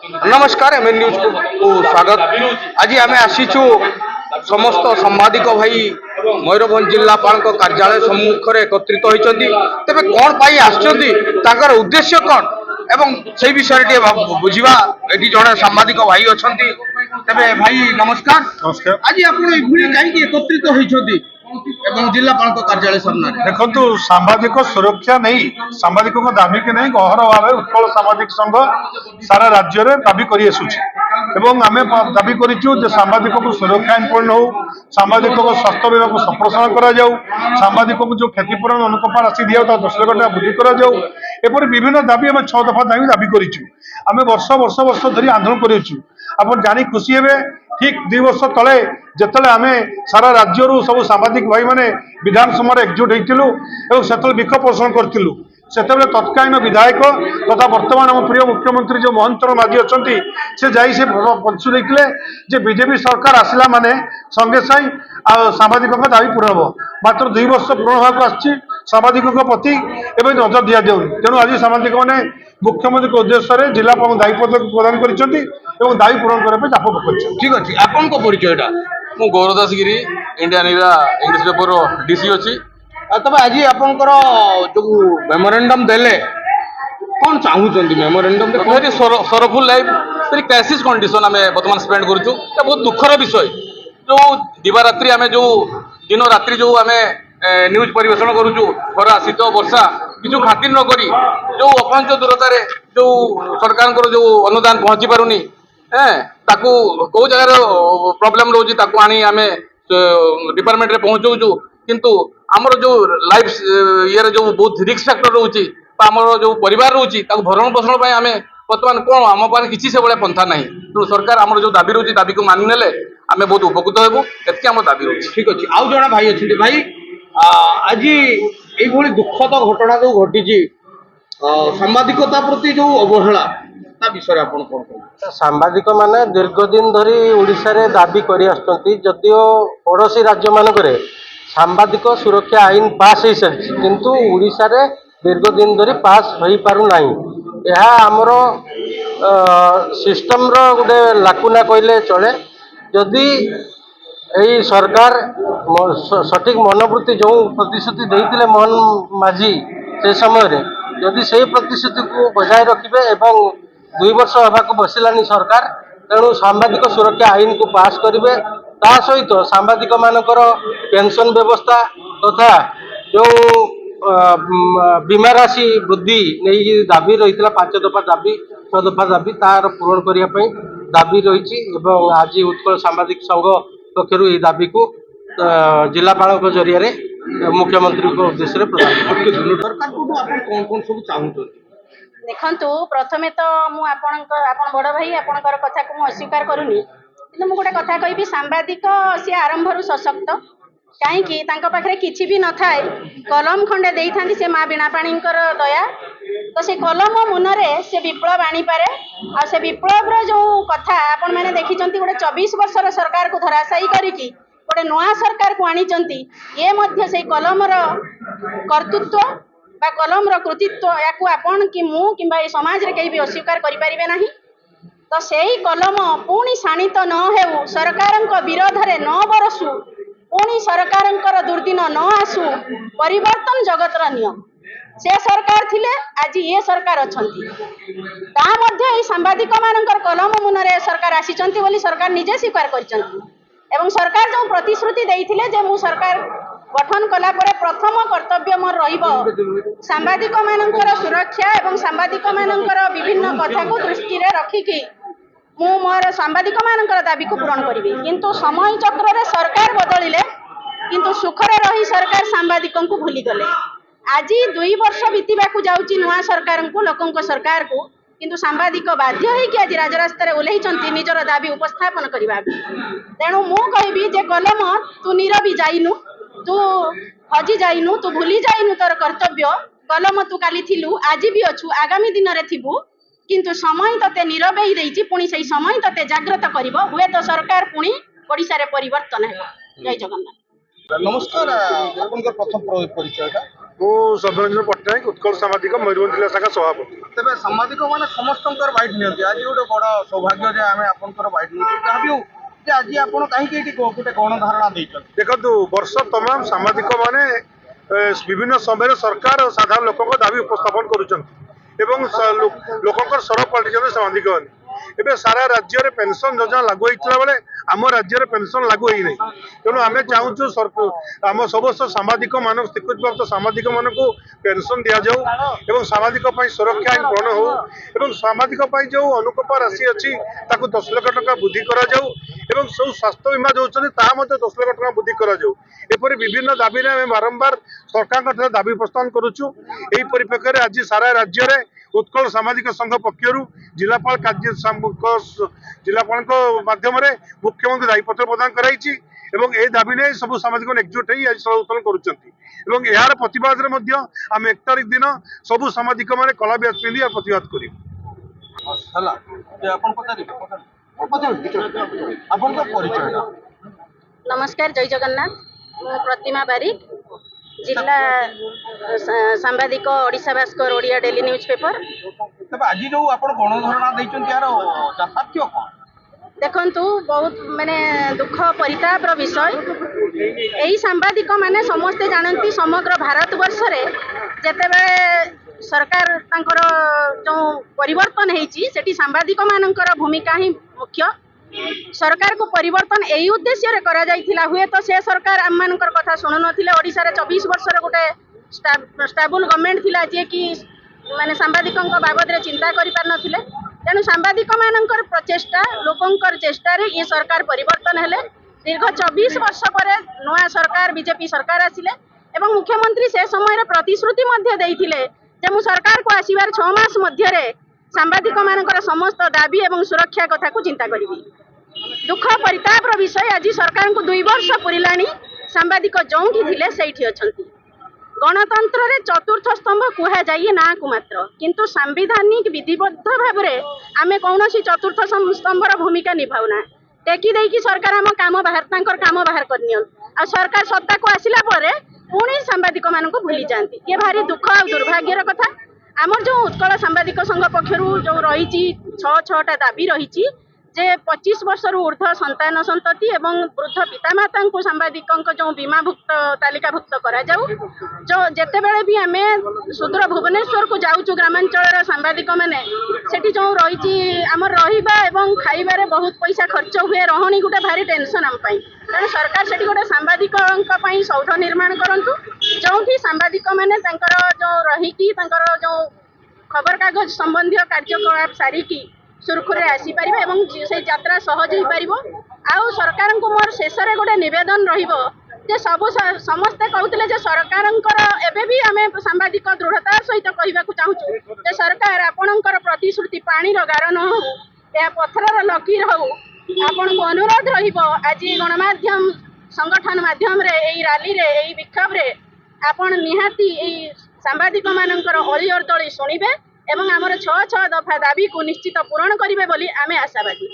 नमस्कार MN news को स्वागत। आज आम आसीचु समस्त सांबादिक भाई मयूरभंज जिलापाल कार्यालय सम्मुख में एकत्रित होती तेज कौन पाई आसर उद्देश्य कौन एवं से विषय बुझा ये जड़े सांबादिक भाई अच्छा तेरे भाई नमस्कार। नमस्कार। आज आप कहीं एकत्रित होती जिलापाल कार्यालय सामने देखो सांबादिक सुरक्षा नहीं सांबादिक दाबी के नहीं गहर भाव उत्कल सामाजिक संघ सारा राज्य में दाबी कर आम दाबी कर सांबादिक को सुरक्षा आईन हो सांबादिक स्वास्थ्य विभाग को संप्रसारण करा सांबादिक को जो क्षतिपूरण अनुकंपा राशि दिया 10 लाख टका वृद्धि कर विभिन्न दाबी आम 6 दफा दाबी दाबी करें वर्ष वर्ष वर्ष धरी आंदोलन कर जानी खुशी हे ठीक 2 वर्ष तले जिते आम सारा राज्य सब सांबादिक भाई मैंने विधानसभा एकजुट होती से विक्षोभ प्रदर्शन करूँ से तत्कालीन विधायक तथा वर्तमान आम प्रिय मुख्यमंत्री जो मोहन चरण माझी अच्छा से पशु देखते बीजेपी सरकार आसला माने संगे साई सांबादिक दाबी पूर्ण हम मात्र 2 वर्ष पूर्ण होगा आसी सांबादिक प्रति एवं नजर दि जाऊनी तेणु आज सांबादिक मैंने मुख्यमंत्री के उद्देश्य जिलापाल दायित्व प्रदान कर दाबी पूरण करने चाप पकड़। ठीक अच्छे आपन परिचयटा मु गौरदास गिरी इंडियन इंग्लिश पेपर डीसी अच्छी तब आज आपंकर जो मेमोरेंडम देले कौन चाहूँ memorandum very sorrowful life very crisis condition आम बर्तमान स्पेंड करूँ बहुत दुखर विषय जो दिवारात्रि आम जो दिन रात्रि जो आम न्यूज परिवेशन करूँ खरा शीत वर्षा किसी खातिर न करी जो अपहंच दूरतार जो सरकार जो अनुदान पहुँची पारुनी ताकू कौ जगार प्रोब्लेम रोची ताकू आनी आम डिपार्टमेंट रे पहुँचाऊँ किंतु आमर जो लाइफ ये जो बहुत रिस्क फैक्टर रोची आमर जो परिवार रोची भरण पोषण आम बर्तमान कौन आम पाखे किसी से भाया पंथा ना तेणु सरकार आमर जो दाबी रोची दाबी को मानि नेले आम बहुत उपकृत हेबू एति आम दाबी रोची। ठीक अच्छे आउ जड़े भाई अच्छे भाई आज ये दुखद घटना जो घटी सांबादिकता प्रति जो अवहेला विषय आप कौन सांबादिक माने दीर्घ दिन धरी ओडिशा रे दाबी करी आछंती जदियो पड़ोसी राज्य मानकरे सांबादिक सुरक्षा आईन पास हो सारी किंतु ओडिशा रे दीर्घ दिन धरी पास हो पारु नाही यह आमर सिस्टम रो गोटे लाकुना कहले चले जदि यही सरकार सठिक मनोवृत्ति जो प्रतिश्रुति देते मोहन माझी से समय रे जदि से प्रतिश्रुति को बजाय रखिबे एवं 2 वर्ष होगा बसिलानी सरकार तेणु सांबादिक सुरक्षा आईन को पास करेंगे ता सहित सांबादिक मानकर पेंशन व्यवस्था तथा जो बीमा राशि वृद्धि नहीं दाबी रही 5 दफा दाबी 6 दफा दाबी तार पूरण करने दाबी रही आज उत्कल सांबादिक संघ पक्षर यह दाबी को जिलापाल जरिया मुख्यमंत्री उद्देश्य सरकार कौन कौन सब चाहूँ देखु प्रथमे तो मुझे बड़ भाई आपणकर कथा को मुझे अस्वीकार करूनी कि मुझे गोटे कथा कहि सांबादिक सी आरंभ सशक्त कहीं पाखे किसी भी न थाए कलम खंडे दे था से माँ बीणापाणी दया तो से कलम मुनरे से विप्लव आनीपे आ से विप्लव जो कथा आपण मैंने देखी गोटे 24 वर्षर सरकार को धराशायी करिकी गोटे नुआ सरकार को आनी ये से कलमर कर्तृत्व बा कलम कृतित्व या आपण कि मु कि समाज रे कहीं भी अस्वीकार करें ना तो से ही कलम पुणी शाणित न हो सरकार विरोध में न बरसु पुणी सरकार दुर्दिन न आसु परिवर्तन जगतर नियम से सरकार थिले आज ये सरकार अच्छा सांबादिक मानकर कलम मुनरे सरकार आसीचंती बोली सरकार निजे स्वीकार कर सरकार जो प्रतिश्रुति देइथिले जे मु सरकार गठन कला परे प्रथम कर्तव्य मोर रहिबो सांबादिक मानकर सुरक्षा एवं सांबादिक मानकर विभिन्न कथा को दृष्टि रे रखिकी मु मोर सांबादिक मानकर दाबी को पूरण करिबी किंतु समय चक्र रे सरकार बदलिले किंतु सुखरे रही सरकार सांबादिक को भूली गले आज 2 वर्ष बीतवा को जाउची नुआ सरकार को लोकंक सरकार को किंतु सांबादिक बाध्य होइकि आज राजरास्ता ओह्लैचंती निजर दाबी उपस्थापन करबा तेणु मु कहबी जे कलम तू नीरवी जाइनु तू हजी जाइनु तू भूली जाइनु तोर कर्तव्य कलम तू काली थिलु आज भी अच्छु आगामी दिन रे थिबु किंतु समय तते नीरवे देइछि पुणी सही समय तते जागृत करिवो हुए तो सरकार पुणी ओडिसा रे परिवर्तन हेबो। जय जगन्नाथ। नमस्कार आपनकर प्रथम परिचयटा ମୁଁ ସବ୍ୟରଞ୍ଜନ ପଟ୍ଟନାୟକ ଉତ୍କଳ ସାମ୍ବାଦିକ ମୟୂରଭଞ୍ଜ ଜିଲ୍ଲା ଶାଖା ସଭାପତି। ତେବେ ସାମ୍ବାଦିକ ମାନେ ସମସ୍ତଙ୍କର ବାଇଟ୍ ନିଅନ୍ତି, ଆଜି ଗୋଟେ ବଡ ସୌଭାଗ୍ୟ ଯେ ଆମେ ଆପଣଙ୍କର ବାଇଟ୍ ନେଉଛୁ। ଯାହା ବି ହଉ ଯେ ଆଜି ଆପଣ କାହିଁକି ଏଠି ଗୋଟେ ଗଣଧାରଣା ଦେଇଛନ୍ତି? ଦେଖନ୍ତୁ, ବର୍ଷ ତମାମ ସାମ୍ବାଦିକ ମାନେ ବିଭିନ୍ନ ସମୟରେ ସରକାର ଓ ସାଧାରଣ ଲୋକଙ୍କ ଦାବି ଉପସ୍ଥାପନ କରୁଛନ୍ତି ଏବଂ ଲୋକଙ୍କର ସ୍ୱର ପାଲଟିଛନ୍ତି ସାମ୍ବାଦିକ ମାନେ। ଏବେ ସାରା ରାଜ୍ୟରେ ପେନସନ ଯୋଜନା ଲାଗୁ ହେଇଥିଲା ବେଳେ ଆମ ରାଜ୍ୟରେ ପେନସନ ଲାଗୁ ହେଇନାହିଁ। ତେଣୁ ଆମେ ଚାହୁଁଛୁ ଆମ ସମସ୍ତ ସାମ୍ବାଦିକ ମାନଙ୍କୁ, ସ୍ୱୀକୃତିପ୍ରାପ୍ତ ସାମ୍ବାଦିକ ମାନଙ୍କୁ ପେନସନ ଦିଆଯାଉ ଏବଂ ସାମ୍ବାଦିକ ପାଇଁ ସୁରକ୍ଷା ଆଇନ ପ୍ରଣୟନ ହଉ ଏବଂ ସାମ୍ବାଦିକ ପାଇଁ ଯେଉଁ ଅନୁକମ୍ପା ରାଶି ଅଛି ତାକୁ 10 ଲକ୍ଷ ଟଙ୍କା ବୃଦ୍ଧି କରାଯାଉ ଏବଂ ସବୁ ସ୍ୱାସ୍ଥ୍ୟ ବୀମା ଯୋଉଛନ୍ତି ତାହା ମଧ୍ୟ 10 ଲକ୍ଷ ଟଙ୍କା ବୃଦ୍ଧି କରାଯାଉ। ଏପରି ବିଭିନ୍ନ ଦାବିରେ ଆମେ ବାରମ୍ବାର ସରକାରଙ୍କ ଠାରେ ଦାବି ଉପସ୍ଥାପନ କରୁଛୁ। ଏହି ପରିପ୍ରେକ୍ଷୀରେ ଆଜି ସାରା ରାଜ୍ୟରେ ଉତ୍କଳ ସାମ୍ବାଦିକ ସଂଘ ପକ୍ଷରୁ ଜିଲ୍ଲାପାଳଙ୍କ ମାଧ୍ୟମରେ ମୁଖ୍ୟମନ୍ତ୍ରୀ ଦାୟୀପତ୍ର ପ୍ରଦାନ କରାଯାଇଛି ଏବଂ ଏହି ଦାବି ନେଇ ସବୁ ସାମ୍ବାଦିକ ଏକଜୁଟ ହେଇ ଆଜି ସଭା ଉତ୍ତୋଳନ କରୁଛନ୍ତି ଏବଂ ଏହାର ପ୍ରତିବାଦରେ ମଧ୍ୟ ଆମେ 1 ତାରିଖ ଦିନ ସବୁ ସାମ୍ବାଦିକ ମାନେ କଳା ବ୍ୟାଚ୍ ପିନ୍ଧି ପ୍ରତିବାଦ କରିବୁ। ହେଲା ଯେ ଆପଣ ପଚାରିବେ ଆପଣଙ୍କ ପରିଚୟଟା? ନମସ୍କାର, ଜୟ ଜଗନ୍ନାଥ। ମୁଁ ପ୍ରତିମା ବାରିକ, ଜିଲ୍ଲା ସାମ୍ବାଦିକ, Odisha Bhaskar, Odia daily news paper. ତେବେ ଆଜି ଯୋଉ ଆପଣ ଗଣଧାରଣା ଦେଇଛନ୍ତି ଏହାର ଯାଥାର୍ଥ୍ୟ କ'ଣ? ଦେଖନ୍ତୁ, ବହୁତ ମାନେ ଦୁଃଖ ପରିତାପର ବିଷୟ। ଏହି ସାମ୍ବାଦିକ ମାନେ ସମସ୍ତେ ଜାଣନ୍ତି ସମଗ୍ର ଭାରତବର୍ଷରେ ଯେତେବେଳେ ସରକାର ତାଙ୍କର ଯେଉଁ ପରିବର୍ତ୍ତନ ହେଇଛି ସେଠି ସାମ୍ବାଦିକ ମାନଙ୍କର ଭୂମିକା ହିଁ ମୁଖ୍ୟ। ସରକାରକୁ ପରିବର୍ତ୍ତନ ଏହି ଉଦ୍ଦେଶ୍ୟରେ କରାଯାଇଥିଲା, ହୁଏତ ସେ ସରକାର ଆମମାନଙ୍କର କଥା ଶୁଣୁନଥିଲେ। ଓଡ଼ିଶାରେ 24 ବର୍ଷର ଗୋଟେ ଷ୍ଟାବୁଲ ଗଭର୍ଣ୍ଣମେଣ୍ଟ ଥିଲା ଯିଏକି ମାନେ ସାମ୍ବାଦିକଙ୍କ ବାବଦରେ ଚିନ୍ତା କରିପାରିନଥିଲେ। ତେଣୁ ସାମ୍ବାଦିକ ମାନଙ୍କର ପ୍ରଚେଷ୍ଟା, ଲୋକଙ୍କର ଚେଷ୍ଟାରେ ଏ ସରକାର ପରିବର୍ତ୍ତନ ହେଲେ। ଦୀର୍ଘ 24 ବର୍ଷ ପରେ ନୂଆ ସରକାର ବିଜେପି ସରକାର ଆସିଲେ ଏବଂ ମୁଖ୍ୟମନ୍ତ୍ରୀ ସେ ସମୟରେ ପ୍ରତିଶ୍ରୁତି ମଧ୍ୟ ଦେଇଥିଲେ ଯେ ମୁଁ ସରକାରକୁ ଆସିବାର 6 ମାସ ମଧ୍ୟରେ ସାମ୍ବାଦିକ ମାନଙ୍କର ସମସ୍ତ ଦାବି ଏବଂ ସୁରକ୍ଷା କଥାକୁ ଚିନ୍ତା କରିବି। ଦୁଃଖ ପରିତାପର ବିଷୟ, ଆଜି ସରକାରଙ୍କୁ 2 ବର୍ଷ ପୁରିଲାଣି, ସାମ୍ବାଦିକ ଯେଉଁଠି ଥିଲେ ସେଇଠି ଅଛନ୍ତି। ଗଣତନ୍ତ୍ରରେ ଚତୁର୍ଥ ସ୍ତମ୍ଭ କୁହାଯାଏ ନାଁକୁ ମାତ୍ର, କିନ୍ତୁ ସାମ୍ବିଧାନିକ ବିଧିବଦ୍ଧ ଭାବରେ ଆମେ କୌଣସି ଚତୁର୍ଥ ସ୍ତମ୍ଭର ଭୂମିକା ନିଭାଉନା। ଟେକି ଦେଇକି ସରକାର ତାଙ୍କର କାମ ବାହାର କରିନିଅନ୍ତି ଆଉ ସରକାର ସତ୍ତାକୁ ଆସିଲା ପରେ ପୁଣି ସାମ୍ବାଦିକ ମାନଙ୍କୁ ଭୁଲି ଯାଆନ୍ତି। ଇଏ ଭାରି ଦୁଃଖ ଆଉ ଦୁର୍ଭାଗ୍ୟର କଥା। ଆମର ଯେଉଁ ଉତ୍କଳ ସାମ୍ବାଦିକ ସଂଘ ପକ୍ଷରୁ ଯେଉଁ ରହିଛି 6ଟା ଦାବି ରହିଛି ଯେ 25 ବର୍ଷରୁ ଉର୍ଦ୍ଧ୍ୱ ସନ୍ତାନ ସନ୍ତତି ଏବଂ ବୃଦ୍ଧ ପିତାମାତାଙ୍କୁ ସାମ୍ବାଦିକଙ୍କ ଯେଉଁ ବୀମାଭୁକ୍ତ ତାଲିକାଭୁକ୍ତ କରାଯାଉ। ଯେତେବେଳେ ବି ଆମେ ସୁଦୂର ଭୁବନେଶ୍ୱରକୁ ଯାଉଛୁ ଗ୍ରାମାଞ୍ଚଳର ସାମ୍ବାଦିକ ମାନେ, ସେଠି ଯେଉଁ ରହିଛି ଆମର ରହିବା ଏବଂ ଖାଇବାରେ ବହୁତ ପଇସା ଖର୍ଚ୍ଚ ହୁଏ। ରହଣି ଗୋଟେ ଭାରି ଟେନସନ ଆମ ପାଇଁ। ତେଣୁ ସରକାର ସେଠି ଗୋଟେ ସାମ୍ବାଦିକଙ୍କ ପାଇଁ ସୌଧ ନିର୍ମାଣ କରନ୍ତୁ, ଯେଉଁଠି ସାମ୍ବାଦିକ ମାନେ ତାଙ୍କର ଯେଉଁ ରହିକି ତାଙ୍କର ଯେଉଁ ଖବରକାଗଜ ସମ୍ବନ୍ଧୀୟ କାର୍ଯ୍ୟକଳାପ ସାରିକି ସୁରୁଖୁରୁରେ ଆସିପାରିବେ ଏବଂ ସେଇ ଯାତ୍ରା ସହଜ ହେଇପାରିବ। ଆଉ ସରକାରଙ୍କୁ ମୋର ଶେଷରେ ଗୋଟେ ନିବେଦନ ରହିବ ଯେ ସମସ୍ତେ କହୁଥିଲେ ଯେ ସରକାରଙ୍କର, ଏବେ ବି ଆମେ ସାମ୍ବାଦିକ ଦୃଢ଼ତାର ସହିତ କହିବାକୁ ଚାହୁଁଛୁ ଯେ ସରକାର ଆପଣଙ୍କର ପ୍ରତିଶ୍ରୁତି ପାଣିର ଗାର ନ ହଉ, ଏହା ପଥରର ଲକୀର ହଉ। ଆପଣଙ୍କୁ ଅନୁରୋଧ ରହିବ ଆଜି ଗଣମାଧ୍ୟମ ସଂଗଠନ ମାଧ୍ୟମରେ ଏଇ ରାଲିରେ, ଏଇ ବିକ୍ଷୋଭରେ ଆପଣ ନିହାତି ଏଇ ସାମ୍ବାଦିକ ମାନଙ୍କର ଅଳି ଅର୍ଦଳି ଶୁଣିବେ ଏବଂ ଆମର 6 ଦଫା ଦାବିକୁ ନିଶ୍ଚିତ ପୂରଣ କରିବେ ବୋଲି ଆମେ ଆଶାବାଦୀ।